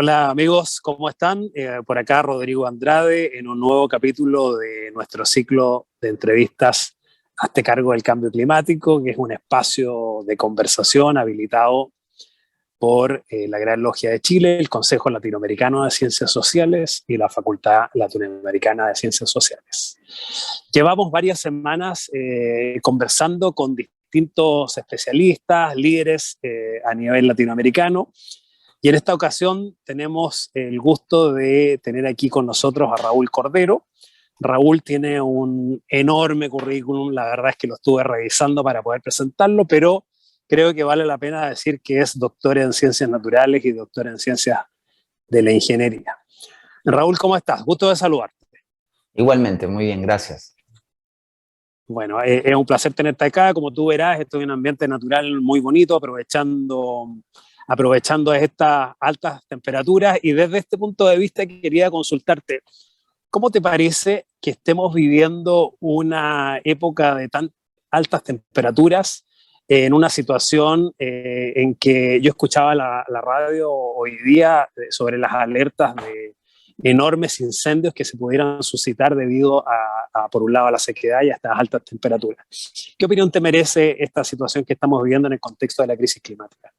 Hola amigos, ¿cómo están? Por acá Rodrigo Andrade en un nuevo capítulo de nuestro ciclo de entrevistas Hazte cargo del cambio climático, que es un espacio de conversación habilitado por la Gran Logia de Chile, el Consejo Latinoamericano de Ciencias Sociales y la Facultad Latinoamericana de Ciencias Sociales. Llevamos varias semanas conversando con distintos especialistas, líderes a nivel latinoamericano. Y en esta ocasión tenemos el gusto de tener aquí con nosotros a Raúl Cordero. Raúl tiene un enorme currículum, la verdad es que lo estuve revisando para poder presentarlo, pero creo que vale la pena decir que es doctor en Ciencias Naturales y doctor en Ciencias de la Ingeniería. Raúl, ¿cómo estás? Gusto de saludarte. Igualmente, muy bien, gracias. Bueno, es un placer tenerte acá. Como tú verás, estoy en un ambiente natural muy bonito, aprovechando estas altas temperaturas, y desde este punto de vista quería consultarte, ¿cómo te parece que estemos viviendo una época de tan altas temperaturas en una situación en que yo escuchaba la radio hoy día sobre las alertas de enormes incendios que se pudieran suscitar debido por un lado, a la sequedad y a estas altas temperaturas? ¿Qué opinión te merece esta situación que estamos viviendo en el contexto de la crisis climática?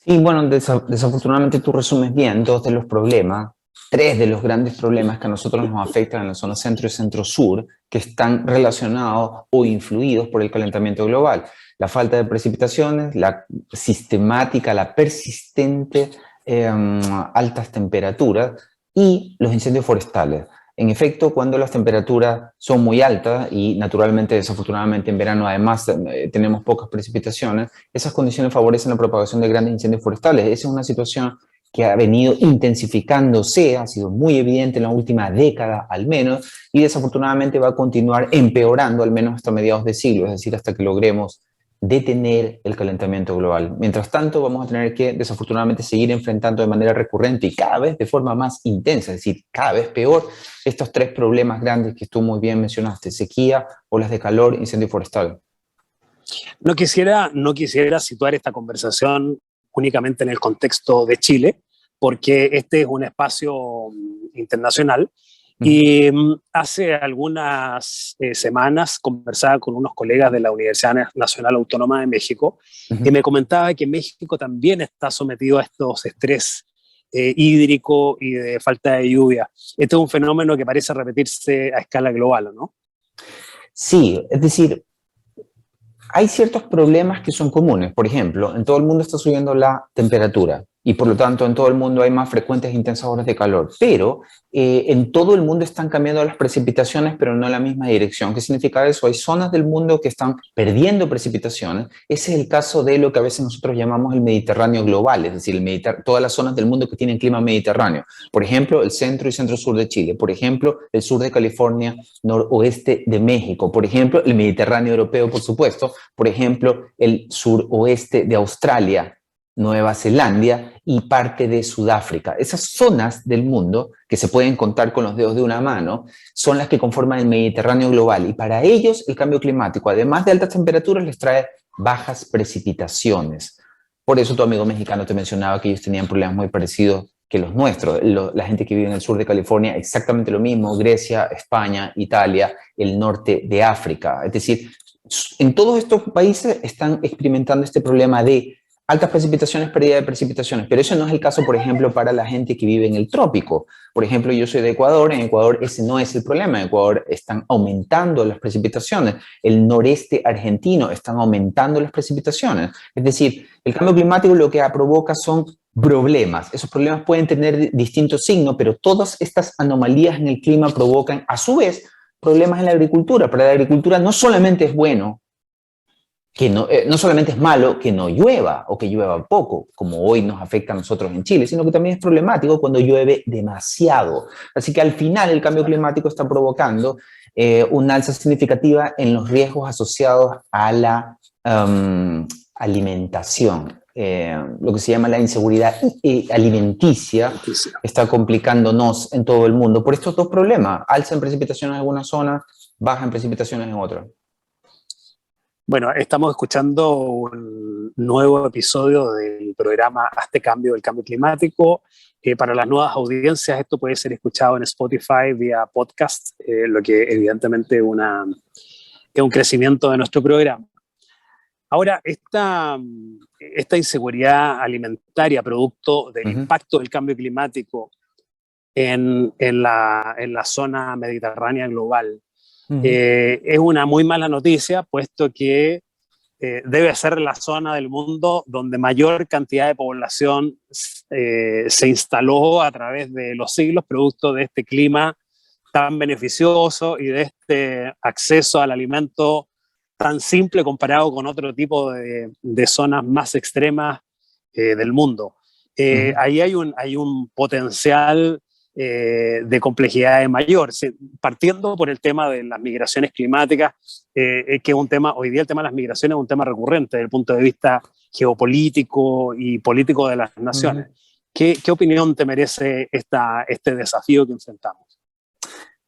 Sí, bueno, desafortunadamente tú resumes bien dos de los problemas, tres de los grandes problemas que a nosotros nos afectan en la zona centro y centro-sur, que están relacionados o influidos por el calentamiento global. La falta de precipitaciones, la sistemática, la persistente altas temperaturas y los incendios forestales. En efecto, cuando las temperaturas son muy altas y naturalmente, desafortunadamente en verano además tenemos pocas precipitaciones, esas condiciones favorecen la propagación de grandes incendios forestales. Esa es una situación que ha venido intensificándose, ha sido muy evidente en la última década al menos, y desafortunadamente va a continuar empeorando al menos hasta mediados de siglo, es decir, hasta que logremos detener el calentamiento global. Mientras tanto, vamos a tener que, desafortunadamente, seguir enfrentando de manera recurrente y cada vez de forma más intensa, es decir, cada vez peor, estos tres problemas grandes que tú muy bien mencionaste: sequía, olas de calor, incendio forestal. No quisiera situar esta conversación únicamente en el contexto de Chile, porque este es un espacio internacional. Y hace algunas semanas conversaba con unos colegas de la Universidad Nacional Autónoma de México, que me comentaba que México también está sometido a estos estrés hídrico y de falta de lluvia. Este es un fenómeno que parece repetirse a escala global, ¿no? Sí, es decir, hay ciertos problemas que son comunes. Por ejemplo, en todo el mundo está subiendo la temperatura y por lo tanto en todo el mundo hay más frecuentes e intensas horas de calor, pero en todo el mundo están cambiando las precipitaciones, pero no en la misma dirección. ¿Qué significa eso? Hay zonas del mundo que están perdiendo precipitaciones. Ese es el caso de lo que a veces nosotros llamamos el Mediterráneo global, es decir, todas las zonas del mundo que tienen clima mediterráneo. Por ejemplo, el centro y centro-sur de Chile, por ejemplo, el sur de California, noroeste de México, por ejemplo, el Mediterráneo europeo, por supuesto, por ejemplo, el suroeste de Australia, Nueva Zelanda y parte de Sudáfrica. Esas zonas del mundo, que se pueden contar con los dedos de una mano, son las que conforman el Mediterráneo global, y para ellos el cambio climático, además de altas temperaturas, les trae bajas precipitaciones. Por eso tu amigo mexicano te mencionaba que ellos tenían problemas muy parecidos que los nuestros. La gente que vive en el sur de California, exactamente lo mismo: Grecia, España, Italia, el norte de África. Es decir, en todos estos países están experimentando este problema de altas precipitaciones, pérdida de precipitaciones, pero eso no es el caso, por ejemplo, para la gente que vive en el trópico. Por ejemplo, yo soy de Ecuador. En Ecuador ese no es el problema. En Ecuador están aumentando las precipitaciones. El noreste argentino están aumentando las precipitaciones. Es decir, el cambio climático lo que provoca son problemas. Esos problemas pueden tener distintos signos, pero todas estas anomalías en el clima provocan, a su vez, problemas en la agricultura. Para la agricultura no solamente es bueno, no solamente es malo que no llueva o que llueva poco, como hoy nos afecta a nosotros en Chile, sino que también es problemático cuando llueve demasiado. Así que al final el cambio climático está provocando una alza significativa en los riesgos asociados a la alimentación. Lo que se llama la inseguridad alimenticia está complicándonos en todo el mundo por estos dos problemas: alza en precipitaciones en algunas zonas, baja en precipitaciones en otras. Bueno, estamos escuchando un nuevo episodio del programa Hazte Cambio del Cambio Climático. Para las nuevas audiencias esto puede ser escuchado en Spotify vía podcast, lo que evidentemente es un crecimiento de nuestro programa. Ahora, esta inseguridad alimentaria producto del impacto del cambio climático en la zona mediterránea global es una muy mala noticia, puesto que debe ser la zona del mundo donde mayor cantidad de población se instaló a través de los siglos, producto de este clima tan beneficioso y de este acceso al alimento tan simple comparado con otro tipo de zonas más extremas del mundo. Ahí hay un potencial de complejidad mayor, partiendo por el tema de las migraciones climáticas, que es un tema, hoy día el tema de las migraciones es un tema recurrente desde el punto de vista geopolítico y político de las naciones. ¿Qué opinión te merece este desafío que enfrentamos?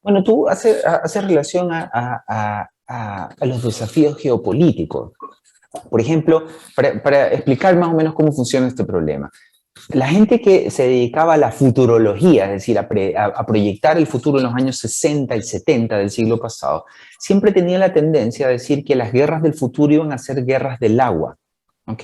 Bueno, tú haces relación a los desafíos geopolíticos. Por ejemplo, para explicar más o menos cómo funciona este problema. La gente que se dedicaba a la futurología, es decir, a proyectar el futuro en los años 60 y 70 del siglo pasado, siempre tenía la tendencia a decir que las guerras del futuro iban a ser guerras del agua. ¿Ok?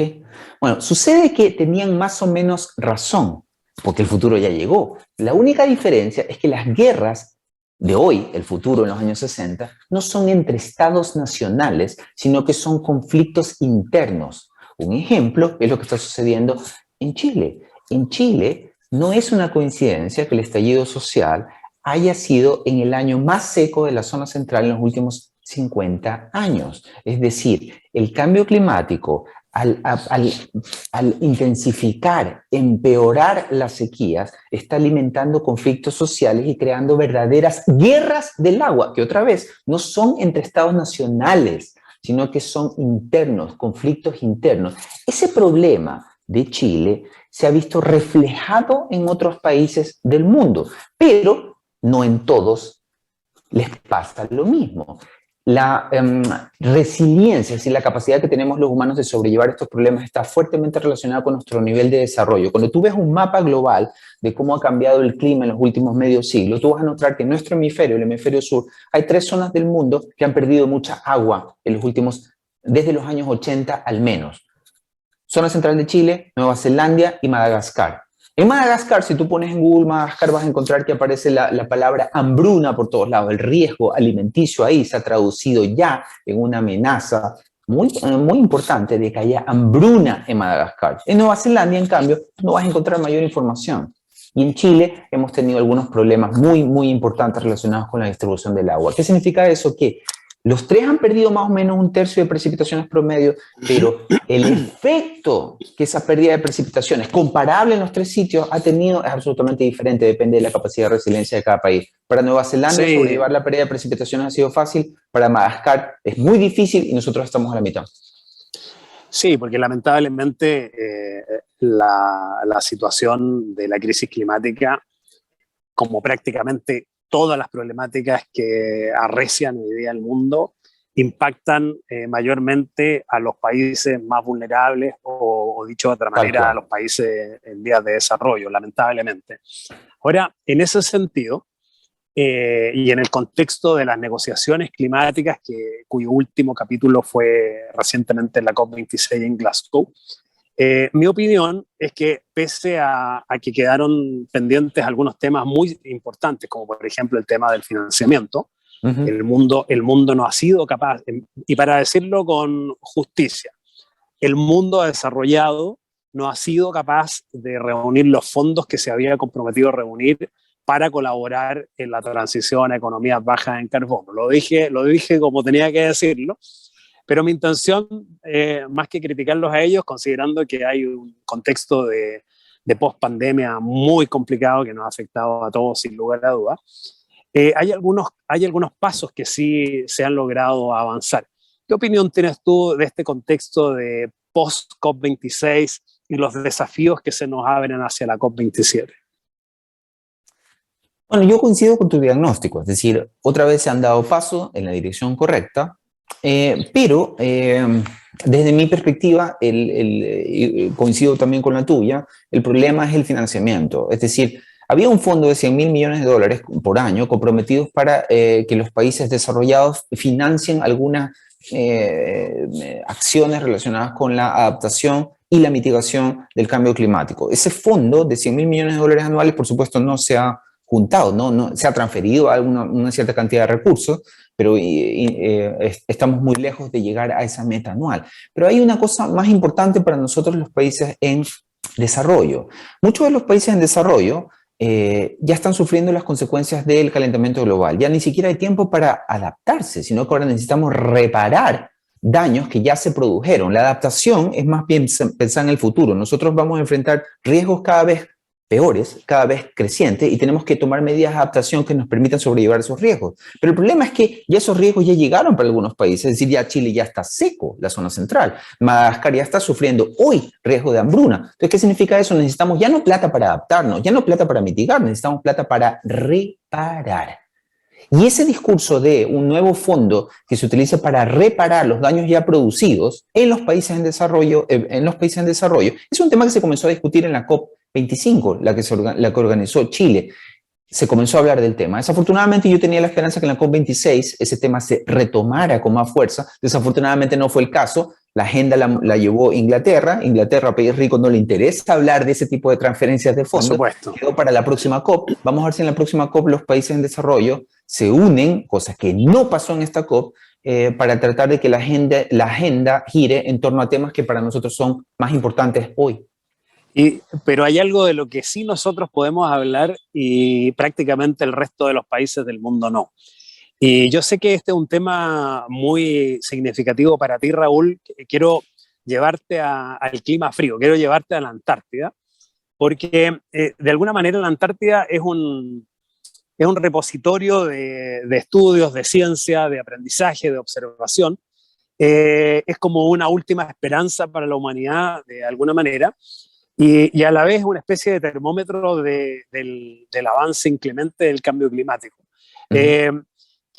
Bueno, sucede que tenían más o menos razón, porque el futuro ya llegó. La única diferencia es que las guerras de hoy, el futuro en los años 60, no son entre estados nacionales, sino que son conflictos internos. Un ejemplo es lo que está sucediendo en Chile. En Chile no es una coincidencia que el estallido social haya sido en el año más seco de la zona central en los últimos 50 años. Es decir, el cambio climático, al intensificar, empeorar las sequías, está alimentando conflictos sociales y creando verdaderas guerras del agua, que otra vez no son entre estados nacionales, sino que son internos, conflictos internos. Ese problema de Chile se ha visto reflejado en otros países del mundo, pero no en todos les pasa lo mismo. La resiliencia, es decir, la capacidad que tenemos los humanos de sobrellevar estos problemas está fuertemente relacionada con nuestro nivel de desarrollo. Cuando tú ves un mapa global de cómo ha cambiado el clima en los últimos medio siglo, tú vas a notar que en nuestro hemisferio, el hemisferio sur, hay 3 zonas del mundo que han perdido mucha agua en los últimos, desde los años 80 al menos. Zona central de Chile, Nueva Zelanda y Madagascar. En Madagascar, si tú pones en Google Madagascar, vas a encontrar que aparece la palabra hambruna por todos lados. El riesgo alimenticio ahí se ha traducido ya en una amenaza muy importante de que haya hambruna en Madagascar. En Nueva Zelanda, en cambio, no vas a encontrar mayor información. Y en Chile hemos tenido algunos problemas muy importantes relacionados con la distribución del agua. ¿Qué significa eso? Que los 3 han perdido más o menos 1/3 de precipitaciones promedio, pero el efecto que esa pérdida de precipitaciones, comparable en los 3 sitios, ha tenido es absolutamente diferente, depende de la capacidad de resiliencia de cada país. Para Nueva Zelanda, sí, sobrellevar la pérdida de precipitaciones ha sido fácil, para Madagascar es muy difícil y nosotros estamos a la mitad. Sí, porque lamentablemente la situación de la crisis climática, como prácticamente todas las problemáticas que arrecian hoy día el mundo, impactan mayormente a los países más vulnerables o dicho de otra manera, a los países en vías de desarrollo, lamentablemente. Ahora, en ese sentido, y en el contexto de las negociaciones climáticas, cuyo último capítulo fue recientemente en la COP26 en Glasgow, mi opinión es que pese a que quedaron pendientes algunos temas muy importantes, como por ejemplo el tema del financiamiento, el mundo no ha sido capaz, y para decirlo con justicia, el mundo desarrollado no ha sido capaz de reunir los fondos que se había comprometido a reunir para colaborar en la transición a economías bajas en carbono. Lo dije como tenía que decirlo. Pero mi intención, más que criticarlos a ellos, considerando que hay un contexto de post-pandemia muy complicado que nos ha afectado a todos sin lugar a dudas, hay algunos pasos que sí se han logrado avanzar. ¿Qué opinión tienes tú de este contexto de post-COP26 y los desafíos que se nos abren hacia la COP27? Bueno, yo coincido con tu diagnóstico, es decir, otra vez se han dado pasos en la dirección correcta, pero Desde mi perspectiva, coincido también con la tuya, el problema es el financiamiento. Es decir, había un fondo de $100.000 millones por año comprometidos para que los países desarrollados financien algunas acciones relacionadas con la adaptación y la mitigación del cambio climático. Ese fondo de $100.000 millones anuales, por supuesto, no se ha juntado, no se ha transferido a una cierta cantidad de recursos, pero estamos muy lejos de llegar a esa meta anual. Pero hay una cosa más importante para nosotros los países en desarrollo. Muchos de los países en desarrollo ya están sufriendo las consecuencias del calentamiento global. Ya ni siquiera hay tiempo para adaptarse, sino que ahora necesitamos reparar daños que ya se produjeron. La adaptación es más bien pensar en el futuro. Nosotros vamos a enfrentar riesgos cada vez peores, cada vez crecientes, y tenemos que tomar medidas de adaptación que nos permitan sobrellevar esos riesgos. Pero el problema es que ya esos riesgos ya llegaron para algunos países, es decir, ya Chile ya está seco, la zona central. Madagascar ya está sufriendo hoy riesgo de hambruna. Entonces, ¿qué significa eso? Necesitamos ya no plata para adaptarnos, ya no plata para mitigar, necesitamos plata para reparar. Y ese discurso de un nuevo fondo que se utiliza para reparar los daños ya producidos en los países en desarrollo, es un tema que se comenzó a discutir en la COP25, la que organizó Chile. Se comenzó a hablar del tema. Desafortunadamente yo tenía la esperanza que en la COP26 ese tema se retomara con más fuerza. Desafortunadamente no fue el caso. La agenda la llevó Inglaterra. Inglaterra, país rico, no le interesa hablar de ese tipo de transferencias de fondos. Por supuesto. Quedó para la próxima COP. Vamos a ver si en la próxima COP los países en desarrollo se unen, cosa que no pasó en esta COP, para tratar de que la agenda gire en torno a temas que para nosotros son más importantes hoy. Pero hay algo de lo que sí nosotros podemos hablar y prácticamente el resto de los países del mundo no. Y yo sé que este es un tema muy significativo para ti, Raúl. Quiero llevarte al clima frío, quiero llevarte a la Antártida, porque de alguna manera la Antártida es un repositorio de estudios, de ciencia, de aprendizaje, de observación. Es como una última esperanza para la humanidad, de alguna manera. Y a la vez una especie de termómetro del avance inclemente del cambio climático.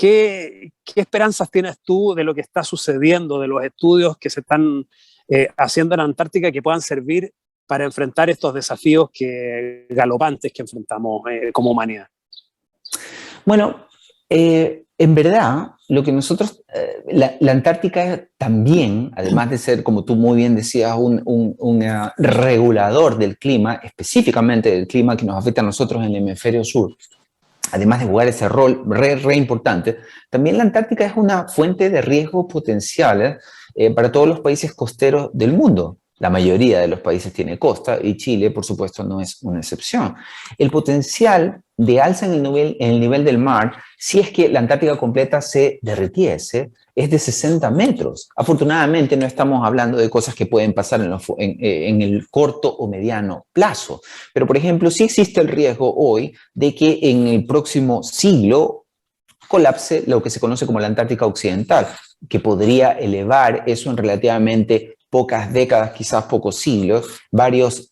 ¿Qué esperanzas tienes tú de lo que está sucediendo, de los estudios que se están haciendo en la Antártica que puedan servir para enfrentar estos desafíos galopantes que enfrentamos como humanidad? Bueno, en verdad, lo que nosotros, la Antártica también, además de ser, como tú muy bien decías, un regulador del clima, específicamente del clima que nos afecta a nosotros en el hemisferio sur, además de jugar ese rol re importante, también la Antártica es una fuente de riesgos potenciales para todos los países costeros del mundo. La mayoría de los países tiene costa y Chile, por supuesto, no es una excepción. El potencial de alza en el nivel del mar, si es que la Antártica completa se derritiese, es de 60 metros. Afortunadamente no estamos hablando de cosas que pueden pasar en el corto o mediano plazo. Pero, por ejemplo, sí existe el riesgo hoy de que en el próximo siglo colapse lo que se conoce como la Antártica Occidental, que podría elevar eso en relativamente pocas décadas, quizás pocos siglos, varios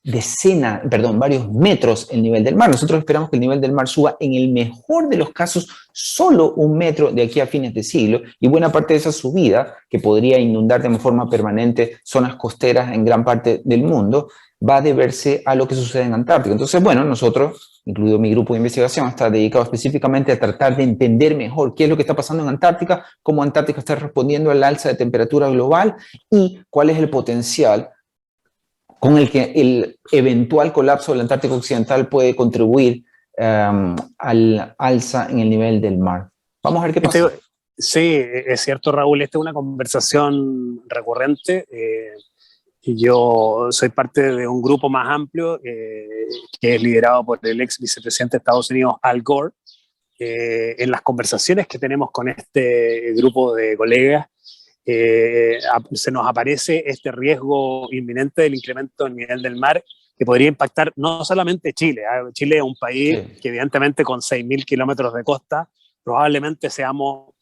metros el nivel del mar. Nosotros esperamos que el nivel del mar suba en el mejor de los casos solo 1 metro de aquí a fines de siglo, y buena parte de esa subida, que podría inundar de forma permanente zonas costeras en gran parte del mundo, va a deberse a lo que sucede en Antártica. Entonces, bueno, nosotros, incluido mi grupo de investigación, está dedicado específicamente a tratar de entender mejor qué es lo que está pasando en Antártica, cómo Antártica está respondiendo al alza de temperatura global y cuál es el potencial con el que el eventual colapso de la Antártica Occidental puede contribuir al alza en el nivel del mar. Vamos a ver qué pasa. Sí, es cierto, Raúl, esta es una conversación recurrente. Y yo soy parte de un grupo más amplio que es liderado por el ex vicepresidente de Estados Unidos, Al Gore. En las conversaciones que tenemos con este grupo de colegas, se nos aparece este riesgo inminente del incremento del nivel del mar que podría impactar no solamente Chile. Chile es un país que evidentemente con 6.000 kilómetros de costa probablemente seamos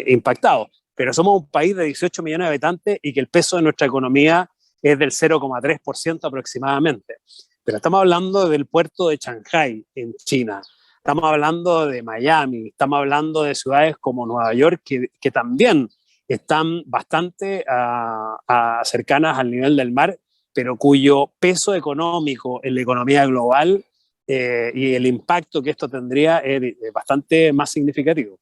impactados, pero somos un país de 18 millones de habitantes y que el peso de nuestra economía es del 0,3% aproximadamente. Pero estamos hablando del puerto de Shanghái en China, estamos hablando de Miami, estamos hablando de ciudades como Nueva York que también están bastante cercanas al nivel del mar, pero cuyo peso económico en la economía global y el impacto que esto tendría es bastante más significativo.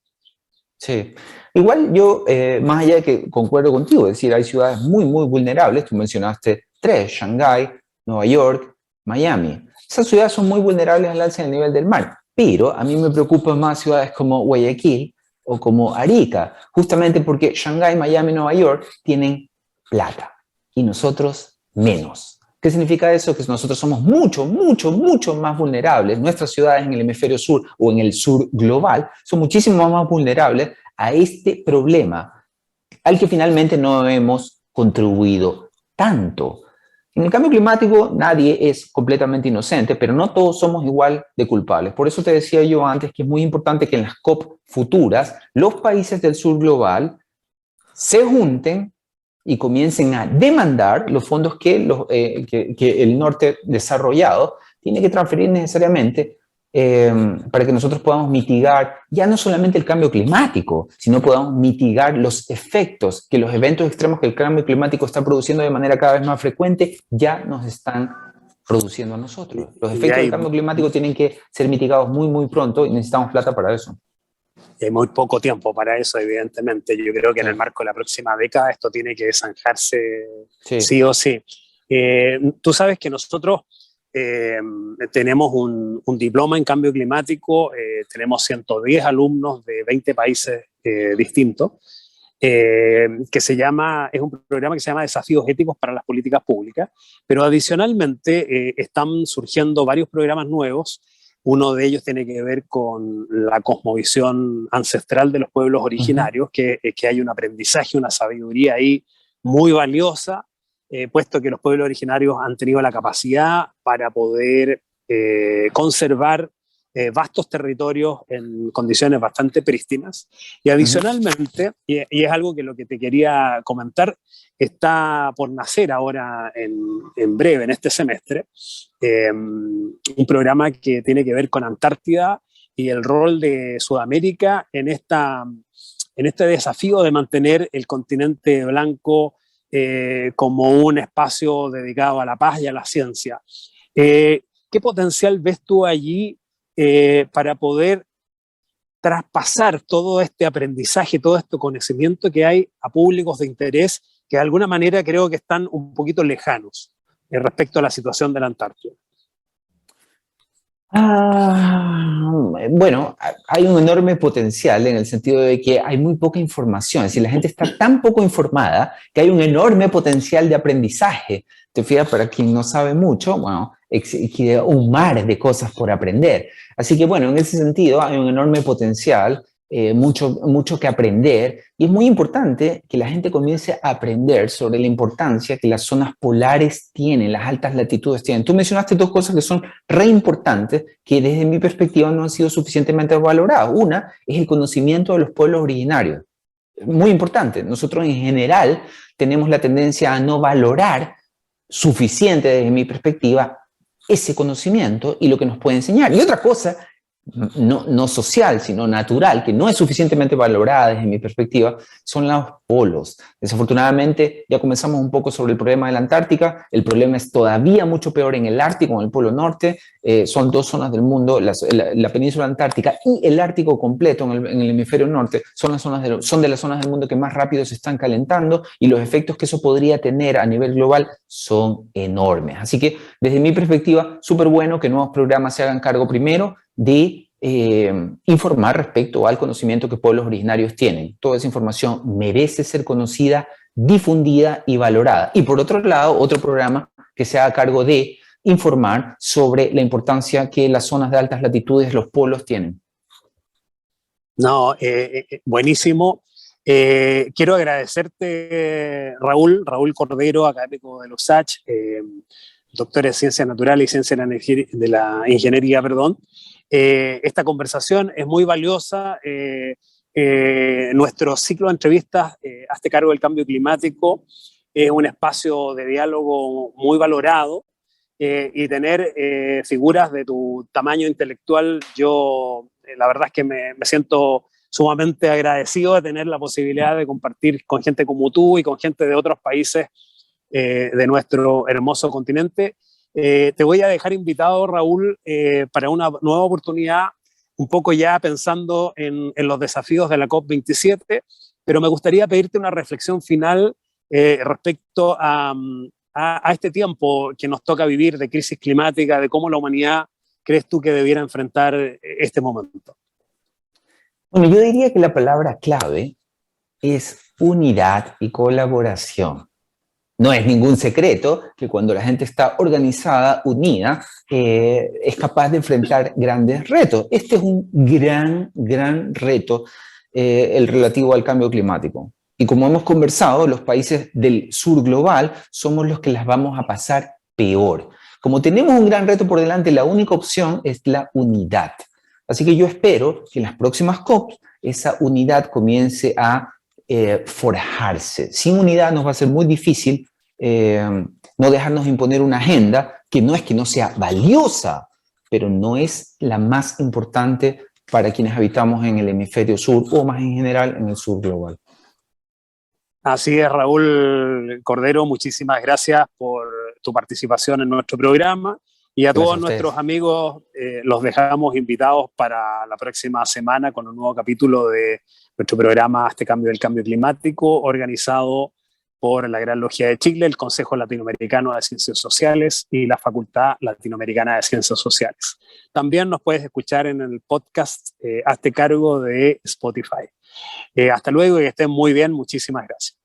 Sí. Igual yo, más allá de que concuerdo contigo, es decir, hay ciudades muy, muy vulnerables, tú mencionaste tres, Shanghái, Nueva York, Miami. Esas ciudades son muy vulnerables al alza del nivel del mar, pero a mí me preocupan más ciudades como Guayaquil o como Arica, justamente porque Shanghái, Miami, Nueva York tienen plata y nosotros menos. ¿Qué significa eso? Que nosotros somos mucho, mucho, mucho más vulnerables. Nuestras ciudades en el hemisferio sur o en el sur global son muchísimo más vulnerables a este problema al que finalmente no hemos contribuido tanto. En el cambio climático nadie es completamente inocente, pero no todos somos igual de culpables. Por eso te decía yo antes que es muy importante que en las COP futuras los países del sur global se junten y comiencen a demandar los fondos que el norte desarrollado tiene que transferir necesariamente para que nosotros podamos mitigar ya no solamente el cambio climático, sino podamos mitigar los efectos que los eventos extremos que el cambio climático está produciendo de manera cada vez más frecuente ya nos están produciendo a nosotros. Los efectos del cambio climático tienen que ser mitigados muy, muy pronto y necesitamos plata para eso. Hay muy poco tiempo para eso, evidentemente. Yo creo que en el marco de la próxima década esto tiene que zanjarse sí o sí. Tú sabes que nosotros tenemos un diploma en cambio climático, tenemos 110 alumnos de 20 países distintos, que es un programa que se llama Desafíos Éticos para las Políticas Públicas, pero adicionalmente están surgiendo varios programas nuevos. Uno de ellos tiene que ver con la cosmovisión ancestral de los pueblos originarios, que hay un aprendizaje, una sabiduría ahí muy valiosa, puesto que los pueblos originarios han tenido la capacidad para poder conservar vastos territorios en condiciones bastante prístinas. Y adicionalmente, y es algo que lo que te quería comentar, está por nacer ahora en breve, en este semestre, un programa que tiene que ver con Antártida y el rol de Sudamérica en este desafío de mantener el continente blanco como un espacio dedicado a la paz y a la ciencia. ¿Qué potencial ves tú allí para poder traspasar todo este aprendizaje, todo este conocimiento que hay a públicos de interés que de alguna manera creo que están un poquito lejanos respecto a la situación de la Antártida? Bueno, hay un enorme potencial en el sentido de que hay muy poca información. Es decir, la gente está tan poco informada que hay un enorme potencial de aprendizaje. Te fijas, para quien no sabe mucho, bueno, existe un mar de cosas por aprender. Así que, bueno, en ese sentido hay un enorme potencial, mucho que aprender, y es muy importante que la gente comience a aprender sobre la importancia que las zonas polares tienen, las altas latitudes tienen. Tú mencionaste dos cosas que son re importantes, que desde mi perspectiva no han sido suficientemente valoradas. Una es el conocimiento de los pueblos originarios. Muy importante. Nosotros en general tenemos la tendencia a no valorar suficiente desde mi perspectiva ese conocimiento y lo que nos puede enseñar. Y otra cosa, no social, sino natural, que no es suficientemente valorada desde mi perspectiva, son los polos. Desafortunadamente, ya comenzamos un poco sobre el problema de la Antártica. El problema es todavía mucho peor en el Ártico, en el Polo Norte. Son dos zonas del mundo, la península antártica y el Ártico completo en el hemisferio norte, son de las zonas del mundo que más rápido se están calentando, y los efectos que eso podría tener a nivel global son enormes. Así que, desde mi perspectiva, súper bueno que nuevos programas se hagan cargo primero de informar respecto al conocimiento que pueblos originarios tienen. Toda esa información merece ser conocida, difundida y valorada. Y por otro lado, otro programa que se haga cargo de informar sobre la importancia que las zonas de altas latitudes, los polos, tienen. No, buenísimo. Quiero agradecerte, Raúl Cordero, académico de los USACH, doctor en Ciencias Naturales y Ciencias de la Ingeniería, perdón. Esta conversación es muy valiosa. Nuestro ciclo de entrevistas, Hazte cargo del cambio climático, es un espacio de diálogo muy valorado, y tener figuras de tu tamaño intelectual, yo la verdad es que me siento sumamente agradecido de tener la posibilidad de compartir con gente como tú y con gente de otros países de nuestro hermoso continente. Te voy a dejar invitado, Raúl, para una nueva oportunidad, un poco ya pensando en los desafíos de la COP27, pero me gustaría pedirte una reflexión final respecto a este tiempo que nos toca vivir de crisis climática, de cómo la humanidad crees tú que debiera enfrentar este momento. Bueno, yo diría que la palabra clave es unidad y colaboración. No es ningún secreto que cuando la gente está organizada, unida, es capaz de enfrentar grandes retos. Este es un gran reto, el relativo al cambio climático. Y como hemos conversado, los países del sur global somos los que las vamos a pasar peor. Como tenemos un gran reto por delante, la única opción es la unidad. Así que yo espero que en las próximas COP esa unidad comience a forjarse. Sin unidad nos va a ser muy difícil no dejarnos imponer una agenda que no sea valiosa, pero no es la más importante para quienes habitamos en el hemisferio sur o más en general en el sur global. Así es, Raúl Cordero, muchísimas gracias por tu participación en nuestro programa y a todos nuestros amigos los dejamos invitados para la próxima semana con un nuevo capítulo de nuestro programa Este Cambio del Cambio Climático, organizado por la Gran Logia de Chile, el Consejo Latinoamericano de Ciencias Sociales y la Facultad Latinoamericana de Ciencias Sociales. También nos puedes escuchar en el podcast Hazte Cargo de Spotify. Hasta luego y que estén muy bien. Muchísimas gracias.